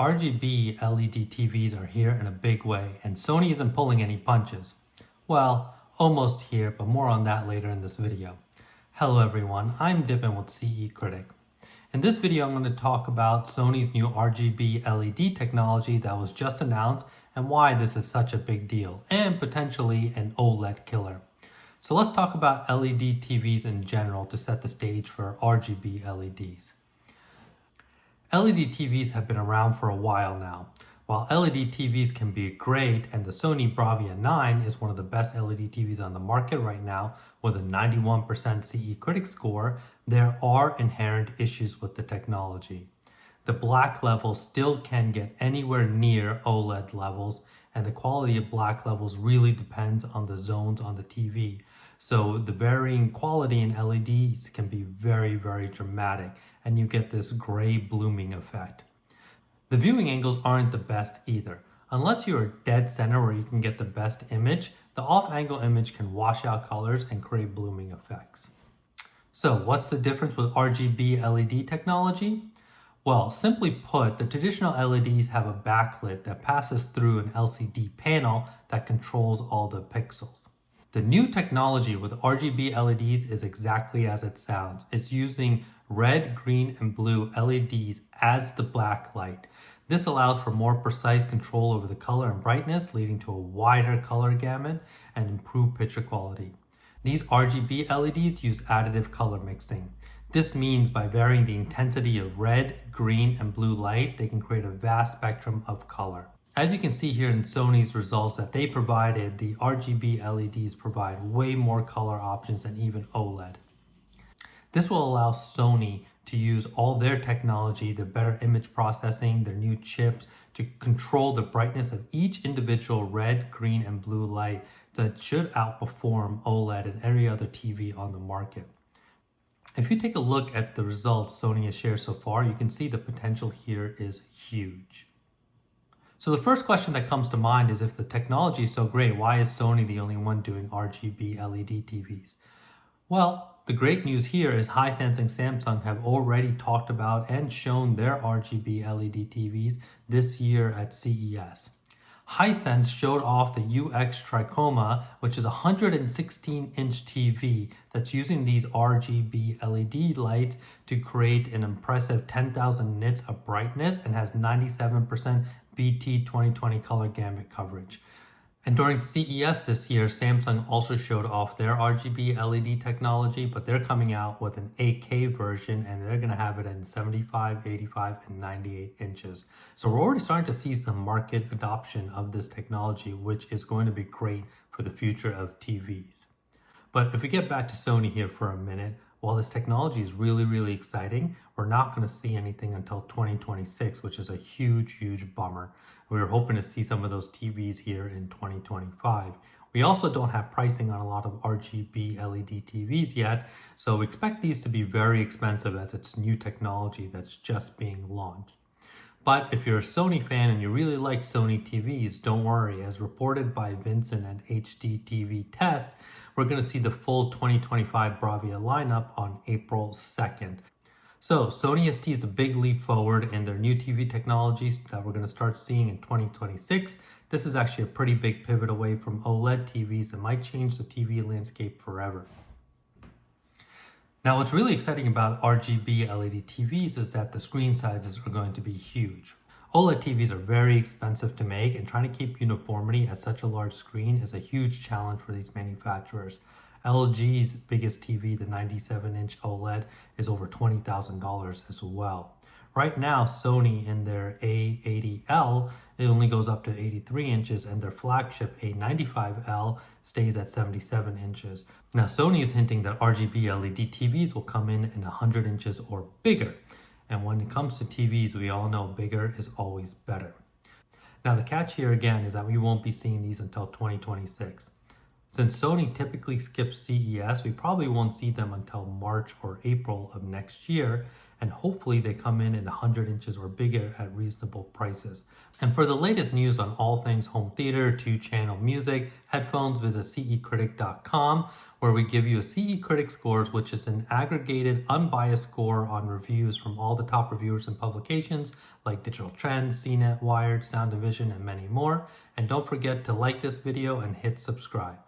RGB LED TVs are here in a big way, and Sony isn't pulling any punches. Well, almost here, but more on that later in this video. Hello everyone, I'm Dippin with CE Critic. In this video, I'm going to talk about Sony's new RGB LED technology that was just announced and why this is such a big deal, and potentially an OLED killer. So let's talk about LED TVs in general to set the stage for RGB LEDs. LED TVs have been around for a while now. While LED TVs can be great, and the Sony Bravia 9 is one of the best LED TVs on the market right now with a 91% CE Critic score, there are inherent issues with the technology. The black level still can get anywhere near OLED levels, and the quality of black levels really depends on the zones on the TV. So the varying quality in LEDs can be very, very dramatic, and you get this gray blooming effect. The viewing angles aren't the best either. Unless you're dead center where you can get the best image, the off-angle image can wash out colors and create blooming effects. So what's the difference with RGB LED technology? Well, simply put, the traditional LEDs have a backlit that passes through an LCD panel that controls all the pixels. The new technology with RGB LEDs is exactly as it sounds. It's using red, green, and blue LEDs as the backlight. This allows for more precise control over the color and brightness, leading to a wider color gamut and improved picture quality. These RGB LEDs use additive color mixing. This means by varying the intensity of red, green, and blue light, they can create a vast spectrum of color. As you can see here in Sony's results that they provided, the RGB LEDs provide way more color options than even OLED. This will allow Sony to use all their technology, their better image processing, their new chips, to control the brightness of each individual red, green, and blue light that should outperform OLED and every other TV on the market. If you take a look at the results Sony has shared so far, you can see the potential here is huge. So the first question that comes to mind is, if the technology is so great, why is Sony the only one doing RGB LED TVs? Well, the great news here is Hisense and Samsung have already talked about and shown their RGB LED TVs this year at CES. Hisense showed off the UX Trichroma, which is a 116-inch TV that's using these RGB LED lights to create an impressive 10,000 nits of brightness and has 97% BT 2020 color gamut coverage. And during CES this year, Samsung also showed off their RGB LED technology, but they're coming out with an 8K version, and they're going to have it in 75, 85, and 98 inches. So we're already starting to see some market adoption of this technology, which is going to be great for the future of TVs. But if we get back to Sony here for a minute, while this technology is really, really exciting, we're not going to see anything until 2026, which is a huge, huge bummer. We were hoping to see some of those TVs here in 2025. We also don't have pricing on a lot of RGB LED TVs yet, so we expect these to be very expensive as it's new technology that's just being launched. But if you're a Sony fan and you really like Sony TVs, don't worry. As reported by Vincent at HD TV Test, we're going to see the full 2025 Bravia lineup on April 2nd. So Sony has teased a big leap forward in their new TV technologies that we're going to start seeing in 2026. This is actually a pretty big pivot away from OLED TVs and might change the TV landscape forever. Now, what's really exciting about RGB LED TVs is that the screen sizes are going to be huge. OLED TVs are very expensive to make, and trying to keep uniformity at such a large screen is a huge challenge for these manufacturers. LG's biggest TV, the 97-inch OLED, is over $20,000 as well. Right now, Sony in their A80L, it only goes up to 83 inches, and their flagship A95L stays at 77 inches. Now, Sony is hinting that RGB LED TVs will come in 100 inches or bigger. And when it comes to TVs, we all know bigger is always better. Now, the catch here again is that we won't be seeing these until 2026. Since Sony typically skips CES, we probably won't see them until March or April of next year. and hopefully they come in 100 inches or bigger at reasonable prices. And for the latest news on all things home theater, 2-channel music, headphones, visit cecritic.com, where we give you a CE Critic Scores, which is an aggregated, unbiased score on reviews from all the top reviewers and publications like Digital Trends, CNET, Wired, Sound & Vision, and many more. And don't forget to like this video and hit subscribe.